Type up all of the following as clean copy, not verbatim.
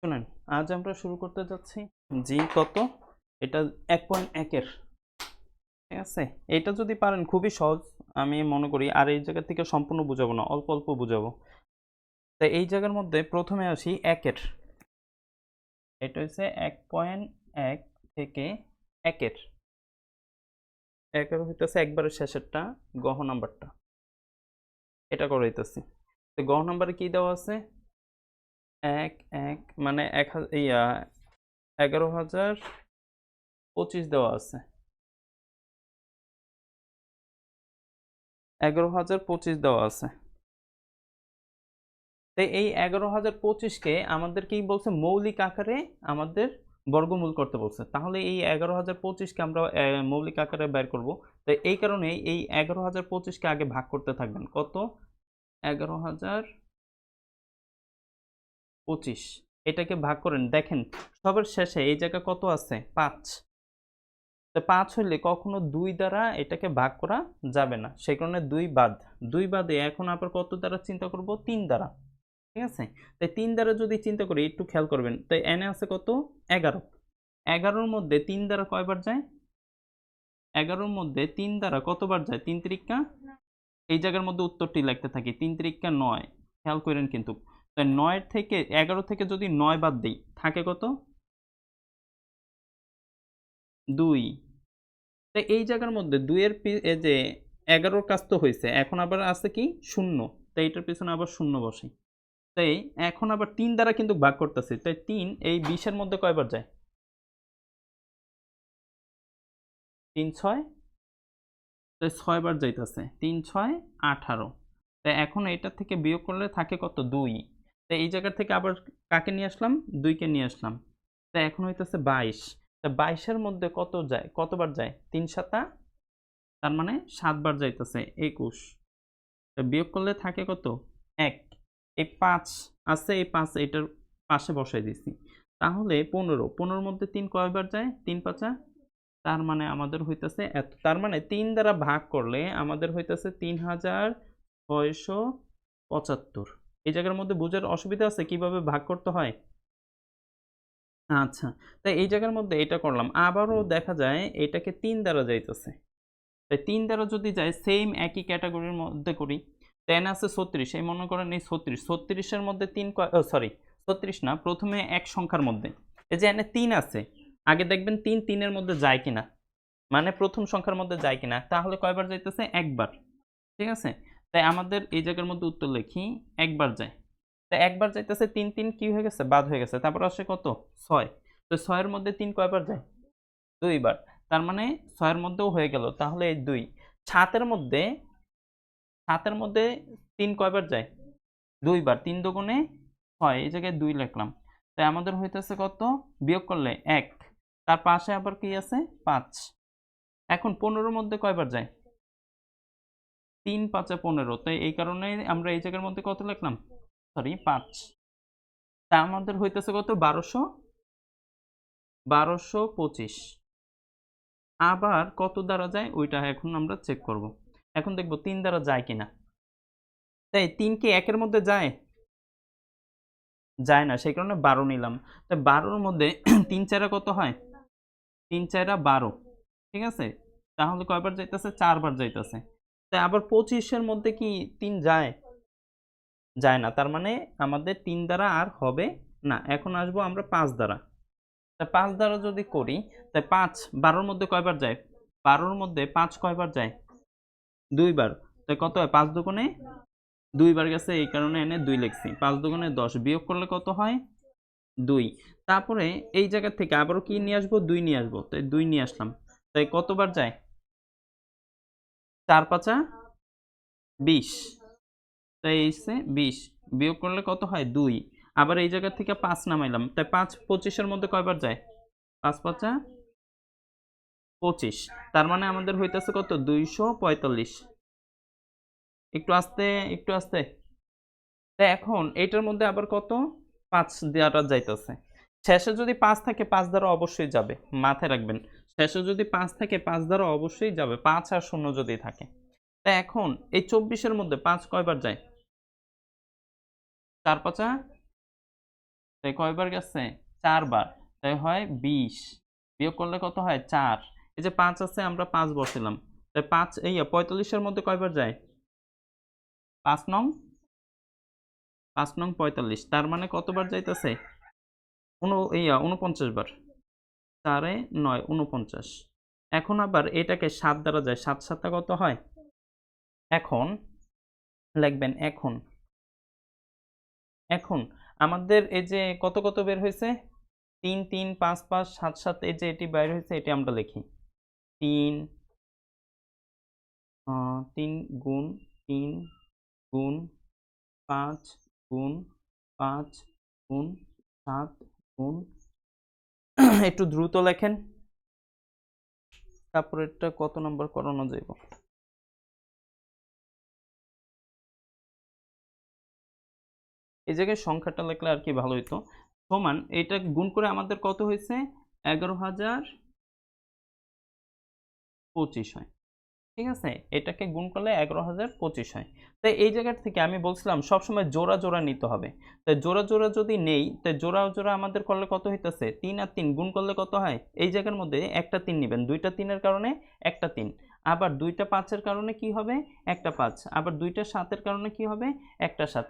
শুনেন, আজ আমরা শুরু করতে যাচ্ছি জি কত, এটা 1.1 এর। ঠিক আছে, এটা যদি পারেন খুবই সহজ আমি মনে করি। আর এই জায়গা থেকে সম্পূর্ণ বুঝাবো না, অল্প অল্প বুঝাবো। তাই এই জায়গার মধ্যে প্রথমে আসি একের। এটা হচ্ছে 1.1 থেকে একের। একের হইতেছে একবারের শেষেরটা, গহ নাম্বারটা এটা করে হইতেছি। তো গহ নাম্বারে কি দেওয়া আছে? এক এক মানে 11,025 দেওয়া আছে। 11,025 দেওয়া আছে। তো এই 11,025 কে আমাদের কি বলছে? মৌলিক আকারে আমাদের বর্গমূল করতে বলছে। তাহলে এই 11,025 কে আমরা মৌলিক আকারে বের করব। তো এই কারণে এই 11,025 কে আগে ভাগ করতে থাকবেন। কত? 11,025 এটাকে ভাগ করেন। দেখেন সবার শেষে এই জায়গা কত আছে? 5। তো 5 হইলে কখনো 2 দ্বারা এটাকে ভাগ করা যাবে না। সেই কারণে 2 বাদ। 2 বাদে এখন আবার কত দ্বারা চিন্তা করব? 3 দ্বারা। ঠিক আছে? তাই 3 দ্বারা যদি চিন্তা করি, একটু খেয়াল করবেন। তাই n এ আছে কত? 11। 11 র মধ্যে 3 দ্বারা কয়বার যায়? 11 র মধ্যে 3 দ্বারা কতবার যায়? 3 তিরিক্কা, এই জায়গার মধ্যে উত্তরটি লিখতে থাকি। 3 তিরিক্কা 9। খেয়াল করেন কিন্তু। তাই 9 থেকে 11 থেকে যদি 9 বাদ দেই, থাকে কত? 2। তো এই জায়গার মধ্যে 2 এর এই যে 11 র কাজ তো হইছে। এখন আবার আছে কি? 0। তাই এটার পিছনে আবার 0 বসাই। তাই এখন আবার 3 দ্বারা কিন্তু ভাগ করতেছি। তাই 3 এই 20 এর মধ্যে কয়বার যায়? 3 6, তাই 6 বার যাইতেছে। 3 6 18। তাই এখন এটা থেকে বিয়োগ করলে থাকে কত? 2। তাই এই জায়গা থেকে আবার কাকে নিয়ে আসলাম? 2 কে নিয়ে আসলাম। তাই এখন হইতেছে 22। তা 22 এর মধ্যে কত যায়? কতবার যায়? 3 7, তার মানে 7 বার যাইতেছে। 21। বিয়োগ করলে থাকে কত? 1। এই 5 আছে, এই 5 এটার পাশে বসাই দিছি। তাহলে 15। 15 র মধ্যে 3 কয়বার যায়? 3 5, তার মানে আমাদের হইতেছে এত। তার মানে 3 দ্বারা ভাগ করলে আমাদের হইতেছে 3,675। এই জায়গার মধ্যে বুঝার অসুবিধা আছে কিভাবে ভাগ করতে হয়? আচ্ছা, তাই এই জায়গার মধ্যে এটা করলাম। আবারও দেখা যায় এটাকে 3 দ্বারা যাইতেছে। তাই 3 দ্বারা যদি যায়, সেম একই ক্যাটাগরির মধ্যে করি। 10 আছে 36, এই মনে করেন এই 36। 36 এর মধ্যে 3 সরি 36 না, প্রথমে এক সংখ্যার মধ্যে এই যে এখানে 3 আছে, আগে দেখবেন 3 3 এর মধ্যে যায় কিনা, মানে প্রথম সংখ্যার মধ্যে যায় কিনা। তাহলে কয়বার যাইতেছে? একবার। ঠিক আছে? তাই আমাদের এই জায়গার মধ্যে উত্তর লিখি, একবার যায়। তাই একবার যাইতেছে, 3 3 কি হয়ে গেছে? বাদ হয়ে গেছে। তারপর আসে কত? 6। তো 6 এর মধ্যে 3 কয়বার যায়? 2 বার। তার মানে 6 এর মধ্যেও হয়ে গেল। তাহলে এই 2। 7 এর মধ্যে 7 এর মধ্যে 3 কয়বার যায়? 2 বার। 3 দুগুণে 6, এই জায়গায় 2 লিখলাম। তাই আমাদের হইতেছে কত? বিয়োগ করলে 1। তার পাশে আবার কি আছে? 5। এখন 15 এর মধ্যে কয়বার যায়? 3 5 15। তাই এই কারণে আমরা এই জায়গার মধ্যে কত লিখলাম? সরি 5। তা আমাদের হইতেছে কত? 1225। আবার কত দ্বারা যায় ওইটা এখন আমরা চেক করব। এখন দেখব 3 দ্বারা যায় কিনা। তাই 3 কি 1 এর মধ্যে যায়? যায় না, সেই কারণে 12 নিলাম। তাই 12 র মধ্যে 3 4 কত হয়? 3 4 12। ঠিক আছে? তাহলে কয়বার যাইতেছে? 4 বার যাইতেছে। তাই আবার 25 এর মধ্যে কি 3 যায়? যায় না। তার মানে আমাদের 3 দ্বারা আর হবে না। এখন আসবো আমরা 5 দ্বারা। তা 5 দ্বারা যদি করি, তাই 5 12 র মধ্যে কয়বার যায়? 12 র মধ্যে 5 কয়বার যায়? 2 বার। তাই কত হয়? 5 দুগুণে 2 বার গেছে, এই কারণে এনে 2 লিখছি। 5 দুগুণে 10, বিয়োগ করলে কত হয়? 2। তারপরে এই জায়গা থেকে আবারও কি নিয়ে আসবো? 2 নিয়ে আসবো। তাই 2 নিয়ে আসলাম। তাই কতবার যায়? 4 5 20। তাই এই হচ্ছে 20। বিয়োগ করলে কত হয়? 2। আবার এই জায়গা থেকে 5 নামাইলাম। তাই 5 25 এর মধ্যে কয়বার যায়? 5 5 25। তার মানে আমাদের হইতেছে কত? 245। একটু আস্তে, একটু আস্তে। তাই এখন এইটার মধ্যে আবার কত? 5 দ্বারা যাইতেছে। শেষে যদি 5 থাকে 5 দ্বারা অবশ্যই যাবে। মাথায় রাখবেন। শেষে যদি 5 থাকে 5 দ্বারা অবশ্যই যাবে। 5 আর 0 যদি থাকে। তাই এখন এই 24 এর মধ্যে 5 কয়বার যায়? 4 5 তাই কয়বার গেছে? 4 বার। তাই হয় 20। বিয়োগ করলে কত হয়? 4। এই যে 5 আছে আমরা 5 বসালাম। তাই 5 এই 45 এর মধ্যে কয়বার যায়? 5 নং 45। তার মানে কতবার যাইতেছে? 49 বার। 4 এ 9 49। এখন আবার এটাকে 7 দ্বারা যায়। 7 7 কত হয়? এখন লিখবেন এখন আমাদের এই যে কত কত বের হয়েছে? 3 3 5 5 7 7 এই যে এটি বাইর হয়েছে এটি আমরা লিখি। 3 3 গুণ 3 গুণ 5 গুণ 5 গুণ 7 গুণ একটু দ্রুত লেখেন। তারপরেরটা কত নাম্বার করানো যাইব? এই জায়গায় সংখ্যাটা লিখলে আর কি ভালো হইতো। সমান এটা গুণ করে আমাদের কত হয়েছে? 11,025 হয়। ঠিক আছে? এটাকে গুণ করলে 11,025 হয়। তাই এই জায়গা থেকে আমি বলছিলাম সবসময় জোড়া জোড়া নিতে হবে। তাই জোড়া জোড়া যদি নেই তাই জোড়া জোড়া আমাদের করলে কত হইতেছে? 3 আর 3 গুণ করলে কত হয়? এই জায়গার মধ্যে একটা 3 নিবেন। 2টা 3 এর কারণে একটা 3। আবার 2টা 5 এর কারণে কি হবে? একটা 5। আবার 2টা 7 এর কারণে কি হবে? একটা 7।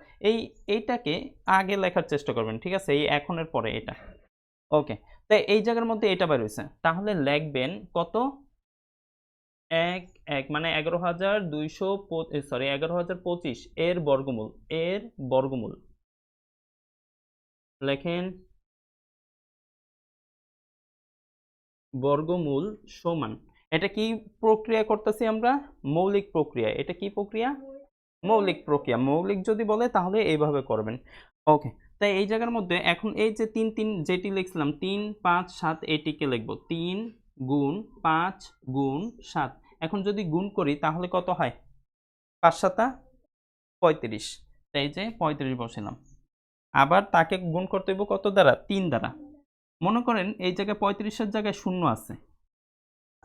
এইটাকে আগে লেখার চেষ্টা করবেন। ঠিক আছে? এই এখনের পরে এটা। ওকে। তাই এই জায়গার মধ্যে এটা বের হইছে। তাহলে লিখবেন কত? ১ ১ মানে ১১,২২৫ এর বর্গমূল। এর বর্গমূল। লেখেন বর্গমূল সমান। এটা কি প্রক্রিয়া করতেছি আমরা? মৌলিক প্রক্রিয়া। এটা কি প্রক্রিয়া? মৌলিক প্রক্রিয়া। মৌলিক যদি বলে তাহলে এইভাবে করবেন। ওকে। তাই এই জায়গার মধ্যে এখন এই যে ৩ ৩ যেটি লিখছিলাম ৩ ৫ ৭ এটিকে লিখব। ৩ গুণ ৫ গুণ ৭। এখন যদি গুণ করি তাহলে কত হয়? ৫ ৭ ৩৫। তাই এই যে ৩৫ বসালাম। আবার তাকে গুণ করতে হইব কত দ্বারা? ৩ দ্বারা। মনে করেন এই জায়গায় ৩৫ এর জায়গায় শূন্য আছে।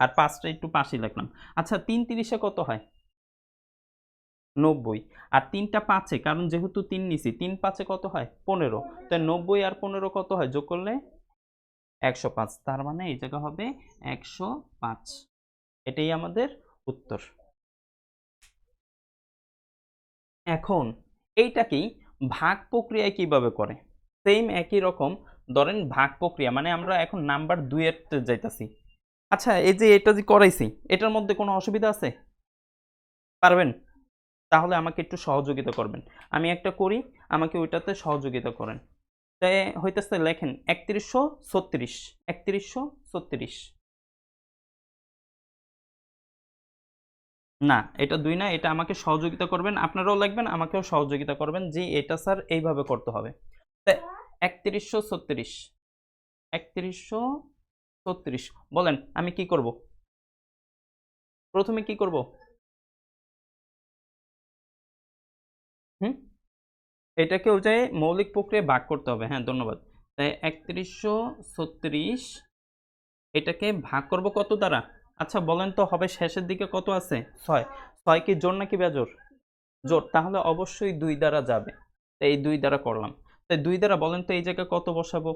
আর ৫ টা একটু পাশেই লিখলাম। আচ্ছা ৩ ৩০ এ কত হয়? ৯০। আর ৩ টা ৫ এ কারণ যেহেতু ৩ নিছি ৩ ৫ এ কত হয়? ১৫। তাই ৯০ আর ১৫ কত হয়? যোগ করলে ১০৫। তার মানে এই জায়গা হবে ১০৫। এটাই আমাদের উত্তর। এখন এইটাকেই ভাগ প্রক্রিয়ায় কিভাবে করে? সেম একই রকম ধরেন ভাগ প্রক্রিয়া মানে আমরা এখন নাম্বার ২ এরতে যাইতাছি। আচ্ছা এই যে এটা যে করাইছি, এটার মধ্যে কোনো অসুবিধা আছে? পারবেন? তাহলে আমাকে একটু সহযোগিতা করবেন। আমি একটা করি, আমাকে ওইটাতে সহযোগিতা করেন। তাই হইতেছে লেখেন ৩১৩৬। ৩১৩৬। না, এটা ২ না, এটা আমাকে সহযোগিতা করবেন। আপনারাও লিখবেন, আমাকেও সহযোগিতা করবেন যে এটা স্যার এইভাবে করতে হবে। তাই ৩১৩৬। ৩১৩৬ বলেন আমি কি করব? প্রথমে কি করব? হুম? এটাকে ওই যে মৌলিক প্রক্রিয়ায় ভাগ করতে হবে। হ্যাঁ, ধন্যবাদ। তাই ৩১৩৬ এটাকে ভাগ করব কত দ্বারা? আচ্ছা বলেন তো হবে শেষের দিকে কত আছে? ৬। ৬ কি জোড় নাকি বেজোড়? জোড়। তাহলে অবশ্যই ২ দ্বারা যাবে। তাই এই ২ দ্বারা করলাম। তাই ২ দ্বারা বলেন তো এই জায়গায় কত বসাবো?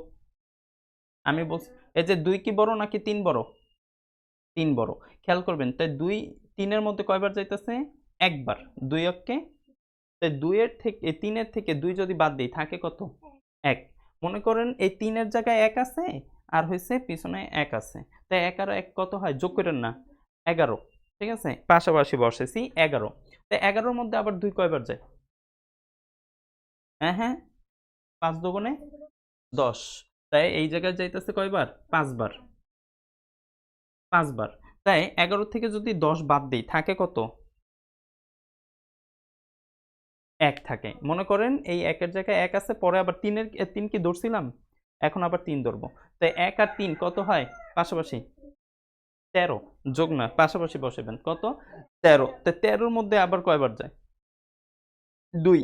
আমি বলছি এই যে ২ কি বড় নাকি ৩ বড়? ৩ বড়। খেয়াল করবেন তাই ২ ৩ এর মধ্যে কয়বার যাইতেছে? একবার। ২ অক্কে তাই ২ এর থেকে ৩ এর থেকে ২ যদি বাদ দেই থাকে কত? ১। মনে করেন এই ৩ এর জায়গায় ১ আছে আর হইছে পিছনে ১ আছে। তাই ১ আর ১ কত হয়? যোগ কইরেন না। ১১। ঠিক আছে? পাশাপাশি বসাইছি ১১। তাই ১১ র মধ্যে আবার ২ কয়বার যায়? হ্যাঁ, হ্যাঁ। ৫ দোগুণে ১০। তাই এই জায়গায় যাইতেছে কয়বার? ৫ বার। ৫ বার। তাই ১১ থেকে যদি ১০ বাদ দেই থাকে কত? ১ থাকে। মনে করেন এই ১ এর জায়গায় ১ আছে পরে আবার ৩ এর ৩ কি ধরছিলাম? এখন আবার ৩ ধরব। তাই ১ আর ৩ কত হয়? পাশাপাশি ১৩ যোগ না পাশাপাশি বসাবেন। কত? ১৩। তো ১৩ র মধ্যে আবার কয়বার যায়? ২।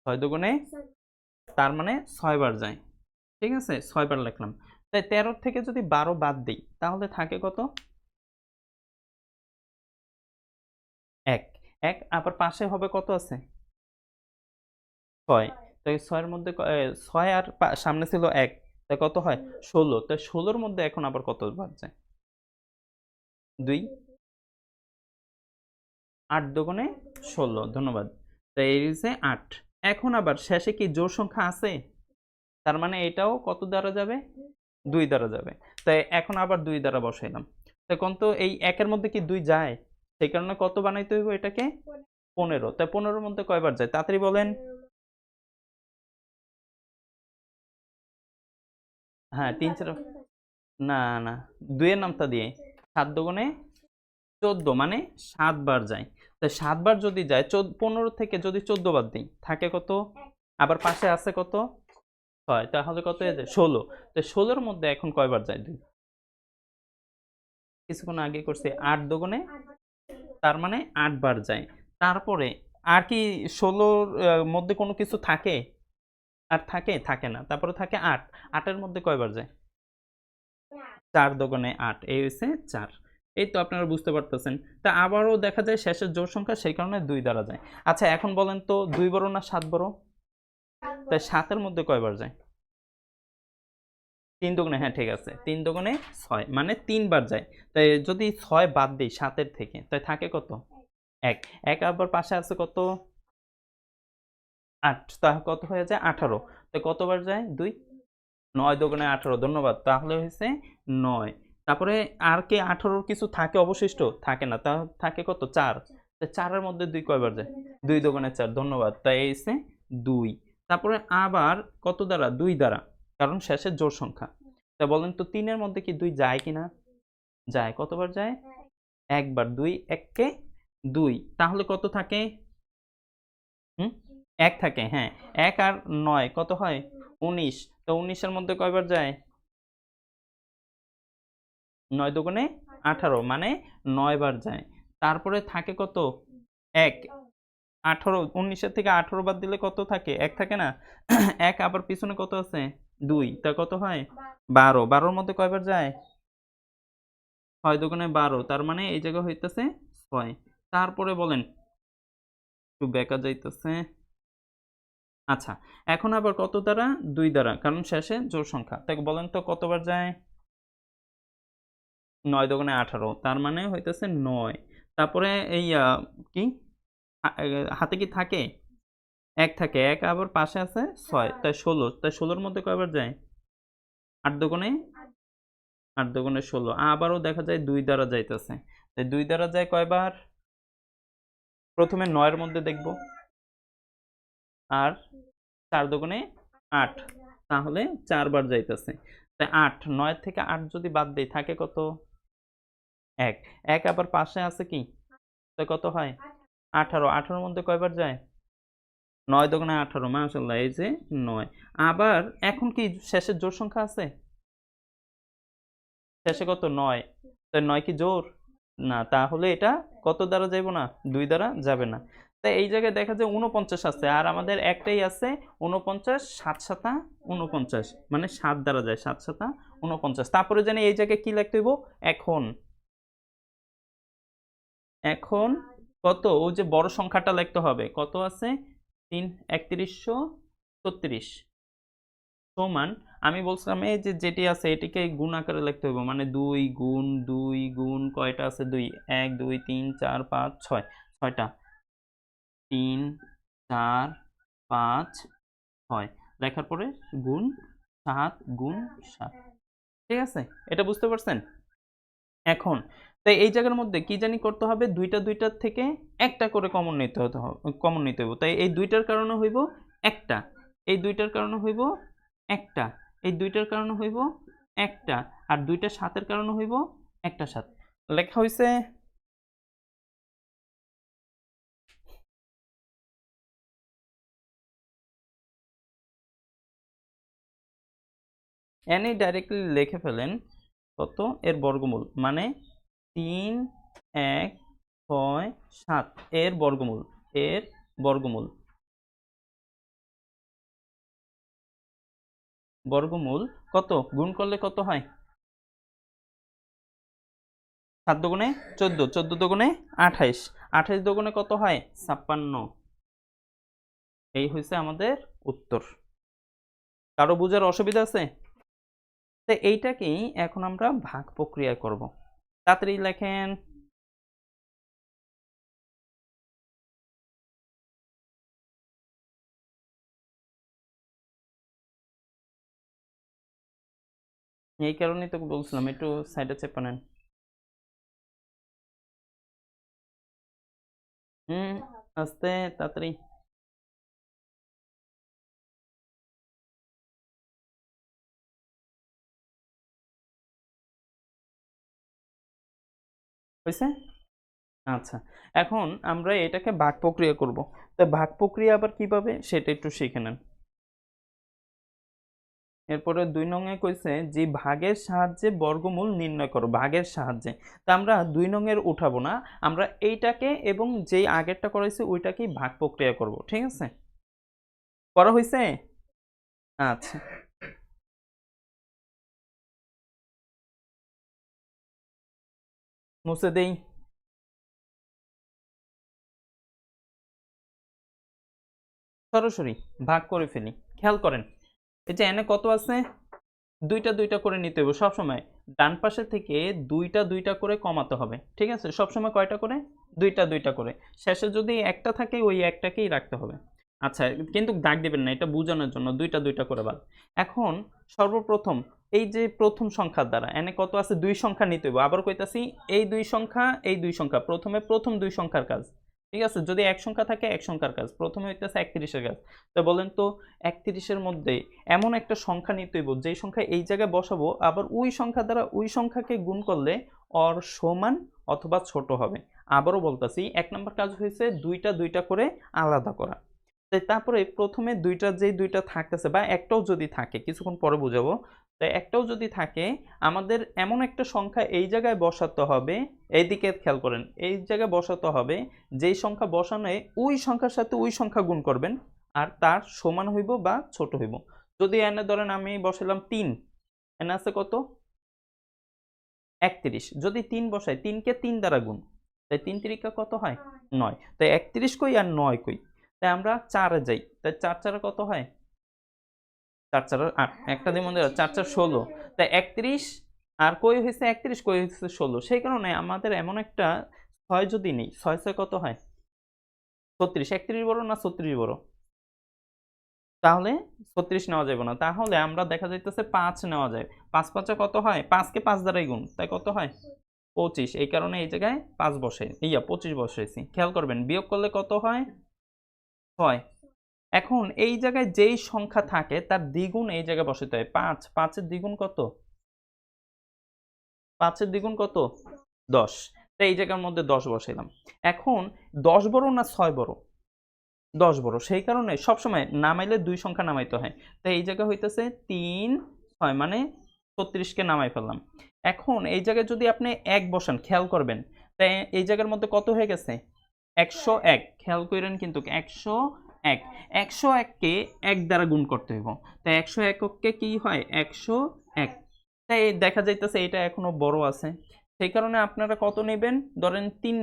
৬ দুগুণে তার মানে ৬ বার যায়। ঠিক আছে? ৬ বার লিখলাম। তাই ১৩ থেকে যদি ১২ বাদ দেই তাহলে থাকে কত? ১। ১ আবার পাশে হবে কত আছে? ৬। তো 6 এর মধ্যে 6 আর সামনে ছিল 1, তাই কত হয় 16। তাই 16 এর মধ্যে এখন আবার কত বার যায়? 2, 8 দুগুণে 16, ধন্যবাদ। তাই এই হচ্ছে 8। এখন আবার শেষে কি জোড় সংখ্যা আছে? তার মানে এটাও কত দ্বারা যাবে? 2 দ্বারা যাবে। তাই এখন আবার 2 দ্বারা বসাইলাম। তখন তো এই 1 এর মধ্যে কি 2 যায়? সেই কারণে কত বানাইতে হইব এটাকে? 15। তাই 15 এর মধ্যে কয়বার যায়? তাড়াতাড়ি বলেন। হ্যাঁ, 3 4 না, না। 2 এর নামতা দিয়ে। 7 দুগুণে 14 মানে 7 বার যায়। তাই 7 বার যদি যায় 15 থেকে যদি 14 বাদ দেই, থাকে কত? আবার পাশে আছে কত? 6, তাহলে কত হয়ে যায়? 16। তো 16 এর মধ্যে এখন কয়বার যায় 2? কিছুক্ষণ আগে করছি 8 দুগুণে, তার মানে 8 বার যায়। তারপরে আর কি 16 র মধ্যে কোনো কিছু থাকে? আর থাকে? থাকে না। তারপরে থাকে 8। 8 এর মধ্যে কয়বার যায়? 4 দুগুণে 8, এই হইছে 4। এই তো আপনারা বুঝতে পারতেছেন। তা আবারও দেখা যায় শেষের জোড় সংখ্যা, সেই কারণে 2 দ্বারা যায়। আচ্ছা এখন বলেন তো 2 বড় না 7 বড়? তাই 7 এর মধ্যে কয়বার যায়? 3 দুগুণে, হ্যাঁ ঠিক আছে। 3 দুগুণে 6 মানে 3 বার যায়। তাই যদি 6 বাদ দেই 7 এর থেকে, তাই থাকে কত? 1। 1 আবার পাশে আছে কত? 8, তাহলে কত হয়ে যায়? 18। তো কতবার যায়? 2। 9 দুগুণে 18, ধন্যবাদ। তাহলে হইছে 9। তারপরে আর কি 18 র কিছু থাকে অবশিষ্ট? থাকে না। তা থাকে কত? 4। তো 4 এর মধ্যে 2 কয়বার যায়? 2 দুগুণে 4, ধন্যবাদ। তাই এই হইছে 2। তারপরে আবার কত দ্বারা? 2 দ্বারা। কারণ শেষের জোড় সংখ্যা। তা বলেন তো 3 এর মধ্যে কি 2 যায় কিনা? যায়। কতবার যায়? একবার। 2 1 কে 2। তাহলে কত থাকে? হুম? 1 থাকে, হ্যাঁ। 1 আর 9 কত হয়? 19। তো 19 এর মধ্যে কয়বার যায়? 9 দুগুণে 18 মানে 9 বার যায়। তারপরে থাকে কত? 1। 18, 19 এর থেকে 18 বাদ দিলে কত থাকে? 1 থাকে না? 1 আবার পিছনে কত আছে? 2। তা কত হয়? 12। 12 এর মধ্যে কয়বার যায়? 6 দুগুণে 12, তার মানে এই জায়গায় হইতেছে 6। তারপরে বলেন, একটু বেঁকা যাইতেছে। আচ্ছা, এখন আবার কত দ্বারা? 2 দ্বারা, কারণ শেষে জোড় সংখ্যা। তাই বলেন তো কতবার যায়? 9 দুগুণে 18, তার মানে হইতেছে 9। তারপরে এই কি হাতে কি থাকে? 1 থাকে। 1 আবার পাশে আছে 6, তাই 16। তাই 16 এর মধ্যে কয়বার যায়? 8 দুগুণে 8 দুগুণে 16। আবারও দেখা যায় 2 দ্বারা যাইতেছে। তাই 2 দ্বারা যায় কয়বার? প্রথমে 9 এর মধ্যে দেখব। আর 4 দুগুণে 8, তাহলে 4 বার যাইতেছে। তাই 8, 9 থেকে 8 যদি বাদ দেই, থাকে কত? 1। 1 আবার পাশে আছে কি? তাই কত হয়? 18। 18 এর মধ্যে কয়বার যায়? 9 দুগুণে 18, মাশাআল্লাহ, এই যে 9। আবার এখন কি শেষের জোড় সংখ্যা আছে? শেষে কত? 9। তাই 9 কি জোড়? না। তাহলে এটা কত দ্বারা যাইব না? 2 দ্বারা যাবে না। তাই এই জায়গায় দেখা যায় 49 আছে। আর আমাদের একটাই আছে 49, 7 7 49, মানে 7 দ্বারা যায়। 7 7 49। তারপরে জানি এই জায়গায় কি লিখতে হইব? এখন। এখন কত? ওই যে বড় সংখ্যাটা লিখতে হবে। কত আছে? 3 3136 সমান, আমি বলছিলাম এই যে যেটি আছে এটিকে গুণ আকারে লিখতে হইব। মানে 2 গুণ 2 গুণ কয়টা আছে? 2। 1 2 3 4 5 6, 6টা। 3 4 5 6 লেখার পরে গুণ 7 গুণ 7। ঠিক আছে? এটা বুঝতে পারছেন? এখন তাই এই জায়গার মধ্যে কি জানি করতে হবে? 2টার থেকে একটা করে কমন নিতে কমন নিতে হইব। তাই এই 2টার কারণে হইব একটা, এই 2টার কারণে হইব একটা, এই 2টার কারণে হইব একটা, আর 2টা 7 এর কারণে হইব একটা 7। লেখা হইছে? এনেই ডাইরেক্টলি লিখে ফেলেন। কত? এর বর্গমূল মানে 3 1 6 7 এর বর্গমূল, এর বর্গমূল, বর্গমূল কত? গুণ করলে কত হয়? 7 দুগুণে 14, 14 দুগুণে 28, 28 দুগুণে কত হয়? 56। এই হয়েছে আমাদের উত্তর। কারো বোঝার অসুবিধা আছে? তো এইটাকেই এখন আমরা ভাগ প্রক্রিয়া করব। তাড়াতাড়ি লেখেন। এই কারণেই তো বলছিলাম একটু সাইডে চেপে নেন। হুম, আস্তে, তাড়াতাড়ি। হয়েছে? আচ্ছা, এখন আমরা এটাকে ভাগ প্রক্রিয়া করব। তো ভাগ প্রক্রিয়া আবার কিভাবে সেটা একটু শিখে নেন। এরপরে ২ নং এ কইছে যে ভাগের সাহায্যে বর্গমূল নির্ণয় করো, ভাগের সাহায্যে। তো আমরা ২ নং এর উঠাবো না, আমরা এইটাকে এবং যেই আগেরটা করাইছি ওইটাকেই ভাগ প্রক্রিয়া করব। ঠিক আছে? করা হইছে? আচ্ছা, মুছে দেই। সরাসরি ভাগ করে ফেলি। খেয়াল করেন, এই যে এনে কত আছে? দুইটা দুইটা করে নিতে হবে সবসময়। ডান পাশে থেকে দুইটা দুইটা করে কমাতে হবে। ঠিক আছে? সবসময় কয়টা করে? দুইটা দুইটা করে। শেষে যদি একটা থাকে ওই একটাকেই রাখতে হবে। আচ্ছা, কিন্তু দাগ দিবেন না, এটা বোঝানোর জন্য দুইটা দুইটা করে বাদ। এখন সর্বপ্রথম এই যে প্রথম সংখ্যার দ্বারা এনে কত আছে? ২ সংখ্যা নিতে হবে। আবার কইতাছি এই ২ সংখ্যা, এই ২ সংখ্যা। প্রথমে প্রথম ২ সংখ্যার কাজ। ঠিক আছে? যদি এক সংখ্যা থাকে এক সংখ্যার কাজ। প্রথমে হইতেছে ৩১ এর কাজ। তো বলেন তো ৩১ এর মধ্যে এমন একটা সংখ্যা নিতে হইব যেই সংখ্যা এই জায়গায় বসাবো আবার ওই সংখ্যা দ্বারা ওই সংখ্যাকে গুণ করলে ওর সমান অথবা ছোট হবে। আবারও বলতাছি, ১ নাম্বার কাজ হয়েছে দুইটা দুইটা করে আলাদা করা। তারপরে প্রথমে দুইটা যেই দুইটা থাকতেছে বা একটাও যদি থাকে, কিছুক্ষণ পরে বুঝাবো। তাই একটাও যদি থাকে, আমাদের এমন একটা সংখ্যা এই জায়গায় বসাতে হবে। এইদিকে খেয়াল করেন, এই জায়গায় বসাতে হবে যেই সংখ্যা বসানোয় ওই সংখ্যার সাথে ওই সংখ্যা গুণ করবেন আর তার সমান হইব বা ছোট হইব। যদি এনে ধরেন আমি বসালাম ৩, এনে আছে কত? ৩১। যদি ৩ বসাই, ৩ কে ৩ দ্বারা গুণ। তাই ৩ তিরিকা কত হয়? ৯। তাই ৩১ কই আর ৯ কই? তাই আমরা ৪ এ যাই। তাই ৪ ৪ কত হয়? ৪ ৪ ৮। একটা দিয়ে মনে ৪ ৪ ১৬। তাই ৩১ আর কই হইছে ৩১, কই হইছে ১৬। সেই কারণে আমাদের এমন একটা ৬ যদি নেই, ৬ ৬ কত হয়? ৩৬। ৩১ বড় না ৩৬ বড়? তাহলে ৩৬ নেওয়া যাবে না। তাহলে আমরা দেখা যাইতেছে ৫ নেওয়া যায়। ৫ ৫ এ কত হয়? ৫ কে ৫ দ্বারাই গুণ। তাই কত হয়? ২৫। এই কারণে এই জায়গায় ৫ বসাই ২৫ বসাইছি। খেয়াল করবেন বিয়োগ করলে কত হয়? ৬। এখন এই জায়গায় যেই সংখ্যা থাকে তার দ্বিগুণ এই জায়গায় বসাতে হয়। ৫, ৫ এর দ্বিগুণ কত? ৫ এর দ্বিগুণ কত? ১০। তাই এই জায়গার মধ্যে ১০ বসাইলাম। এখন ১০ বড় না ৬ বড়? ১০ বড়। সেই কারণে সবসময় নামাইলে ২ সংখ্যা নামাইতে হয়। তাই এই জায়গা হইতেছে ৩, ৬ মানে ৩৬ কে নামাই ফেললাম। এখন এই জায়গায় যদি আপনি ১ বসান, খেয়াল করবেন। তাই এই জায়গার মধ্যে কত হয়ে গেছে? ১০১। খেয়াল কইরেন কিন্তু ১০১। ১০১ কে ১ দ্বারা গুণ করতে হইব। তাই ১০০ এককে কি হয়? ১০১। তাই দেখা যাইতেছে এটা এখনো বড় আছে। সেই কারণে আপনারা কত নিবেন? ধরেন ৩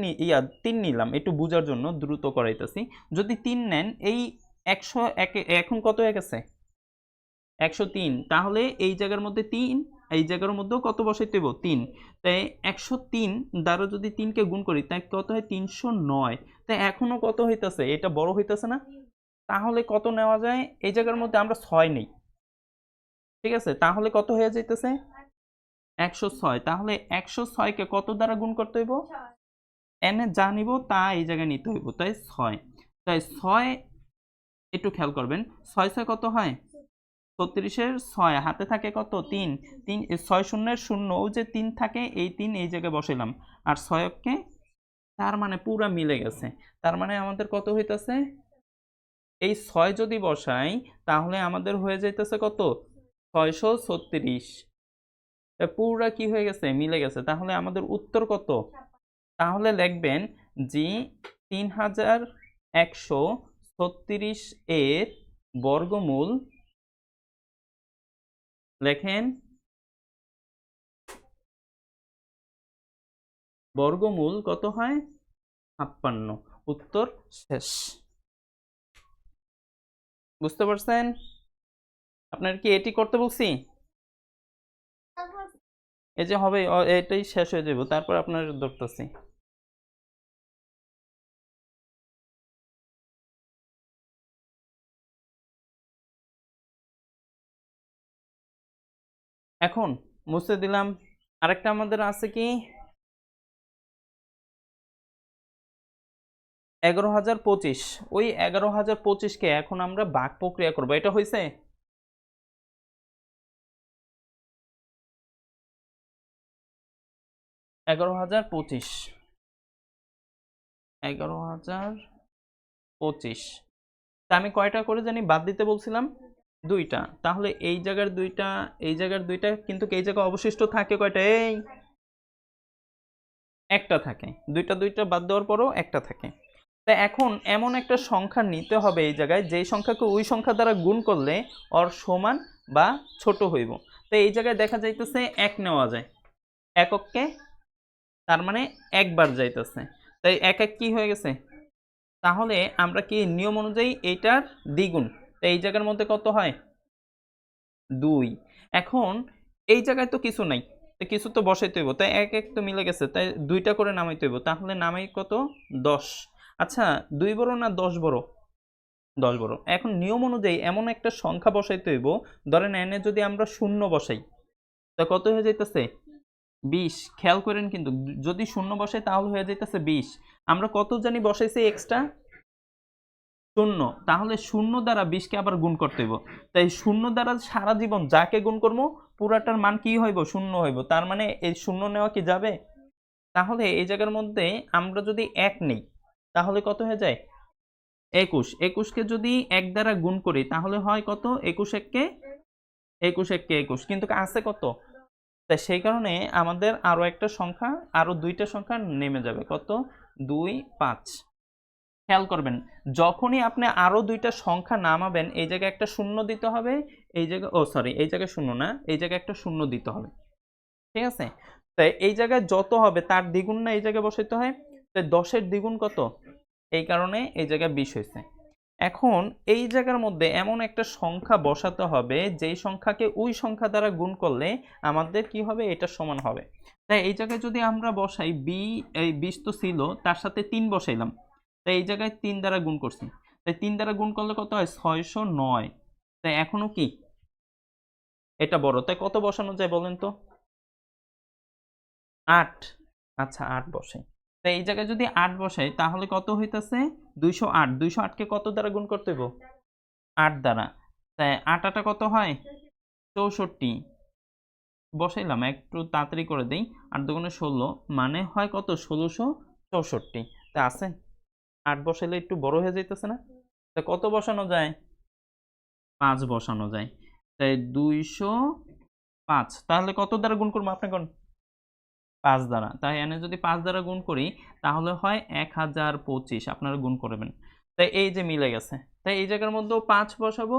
নিলাম একটু বুঝার জন্য দ্রুত করাইতেছি। যদি ৩ নেন এই ১০১ এখন কত হয়ে গেছে? ১০৩। তাহলে এই জায়গার মধ্যে ৩, এই জায়গার মধ্যেও কত বসাইতে হইব? ৩। তাই ১০৩ দ্বারা যদি ৩ কে গুণ করি তাই কত হয়? ৩০৯। তাই এখনো কত হইতাছে? এটা বড় হইতাছে না? তাহলে কত নেওয়া যায়? এই জায়গার মধ্যে আমরা ৬ নেই। ঠিক আছে? তাহলে কত হয়ে যাইতেছে? ১০৬। তাহলে ১০৬ কে কত দ্বারা গুণ করতে হইব? এনে যা নিব তা এই জায়গায় নিতে হইব। তাই ৬। তাই ৬ একটু খেয়াল করবেন। ৬ ৬ কত হয়? ৩৬ এর ৬ হাতে থাকে কত? ৩। ৩ ৬ শূন্যের ০ ও যে ৩ থাকে এই ৩ এই জায়গায় বসাইলাম। আর ৬ কে তার মানে পুরা মিলে গেছে। তার মানে আমাদের কত হইতাছে? এই ৬ যদি বসাই তাহলে আমাদের হয়ে যাইতেছে কত? ৬৩৬। পুরা কি হয়ে গেছে? মিলে গেছে। তাহলে আমাদের উত্তর কত? তাহলে লিখবেন যে ৩১৩৬ এর বর্গমূল লেখেন, বর্গমূল কত হয়? ৫৬। উত্তর শেষ। বুঝতে পারছেন? আপনার কি এটি করতে বলছি? এই যে হবে এটাই শেষ হয়ে যাব, তারপর আপনার ধরতেছি। এখন মুছে দিলাম। আরেকটা আমাদের আছে কি 11,025। ওই 11,025কে এখন আমরা ভাগ প্রক্রিয়া করব। এটা হয়েছে? 11,025, 11,025 তা আমি কয়টা করে জানি বাদ দিতে বলছিলাম? দুইটা। তাহলে এই জায়গার দুইটা, এই জায়গার দুইটা, কিন্তু এই জায়গায় অবশিষ্ট থাকে কয়টা? এই একটা থাকে। দুইটা দুইটা বাদ দেওয়ার পরও একটা থাকে। তা এখন এমন একটা সংখ্যা নিতে হবে এই জায়গায়, যেই সংখ্যাকে ওই সংখ্যা দ্বারা গুণ করলে ওর সমান বা ছোট হইব। তো এই জায়গায় দেখা যাইতেছে এক নেওয়া যায় একককে, তার মানে একবার যাইতেছে। তাই এক এক কি হয়ে গেছে? তাহলে আমরা কি নিয়ম অনুযায়ী এইটার দ্বিগুণ, তো এই জায়গার মধ্যে কত হয়? 2। এখন এই জায়গায় তো কিছু নাই, তো কিছু তো বসাইতে হইব, তাই এক এক তো মিলে গেছে, তাই দুইটা করে নামাইতে হইব। তাহলে নামাই কত? 10। আচ্ছা, 2 বড় না 10 বড়? 10 বড়। এখন নিয়ম অনুযায়ী এমন একটা সংখ্যা বসাইতে হইব, ধরেন এনে যদি আমরা শূন্য বসাই, তা কত হয়ে যাইতেছে? 20। খেয়াল করেন কিন্তু, যদি শূন্য বসাই তাহলে হয়ে যাইতেছে 20। আমরা কত জানি বসাইছি এক্সট্রা? শূন্য। তাহলে শূন্য দ্বারা 20কে আবার গুণ করতে হইব। তাই শূন্য দ্বারা সারা জীবন যাকে গুণ করবো পুরাটার মান কি হইব? শূন্য হইব। তার মানে এই শূন্য নেওয়া কি যাবে? তাহলে এই জায়গার মধ্যে আমরা যদি এক নেই, তাহলে কত হয়ে যায়? 21। 21কে যদি এক দ্বারা গুণ করি তাহলে হয় কত? 21 এককে 21 এককে 21, কিন্তু আছে কত? তাই সেই কারণে আমাদের আরো একটা সংখ্যা, আরো দুইটা সংখ্যা নেমে যাবে। কত? 2, 5। খেয়াল করবেন, যখনই আপনি আরো দুইটা সংখ্যা নামাবেন এই জায়গায় একটা শূন্য দিতে হবে, এই জায়গায় সরি, এই জায়গায় শূন্য না, এই জায়গায় একটা শূন্য দিতে হবে। ঠিক আছে? তাই এই জায়গায় যত হবে তার দ্বিগুণ না এই জায়গায় বসাইতে হয়। তাই 10-এর দ্বিগুণ কত? এই কারণে এই জায়গায় 20 হয়েছে। এখন এই জায়গার মধ্যে এমন একটা সংখ্যা বসাতে হবে যেই সংখ্যাকে ওই সংখ্যা দ্বারা গুণ করলে আমাদের কি হবে? এটা সমান হবে। তাই এই জায়গায় যদি আমরা বসাই এই 20 তো ছিল, তার সাথে 3 বসাইলাম, তাই এই জায়গায় 3 দ্বারা গুণ করছি। তাই 3 দ্বারা গুণ করলে কত হয়? 609। তাই এখনো কি এটা বড়? তাই কত বসানো যায় বলেন তো? 8। আচ্ছা, 8 বসাই। তাই এই জায়গায় যদি 8 বসাই তাহলে কত হইতাছে? 208। 208 কে কত দ্বারা গুণ করতে হইব? 8 দ্বারা। তাই 8 আটা কত হয়? 64 বসাইলাম, একটু তাড়াতাড়ি করে দেই। 8 দুগুণে 16, মানে হয় কত? 1664। তা আছে? 8 বসাইলে একটু বড় হয়ে যাইতেছে না? তা কত বসানো যায়? 5 বসানো যায়। তাই 205। তাহলে কত দ্বারা গুণ করবো আপনি কোন? 5 দ্বারা। তাই এনে যদি 5 দ্বারা গুণ করি তাহলে হয় 1025। আপনারা গুণ করবেন। তাই এই যে মিলে গেছে। তাই এই জায়গার মধ্যেও 5 বসাবো,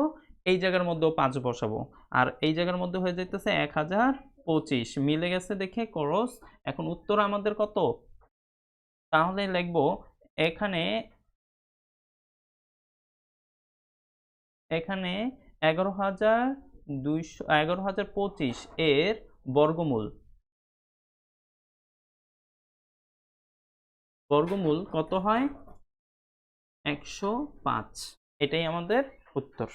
এই জায়গার মধ্যেও 5 বসাবো। আর এই জায়গার মধ্যে হয়ে যাইতেছে 1025। মিলে গেছে দেখে ক্রস। এখন উত্তর আমাদের কত? তাহলে লিখবো এখানে, এখানে 11,225 এর বর্গমূল, বর্গমূল কত হয়? 105। এটাই আমাদের উত্তর।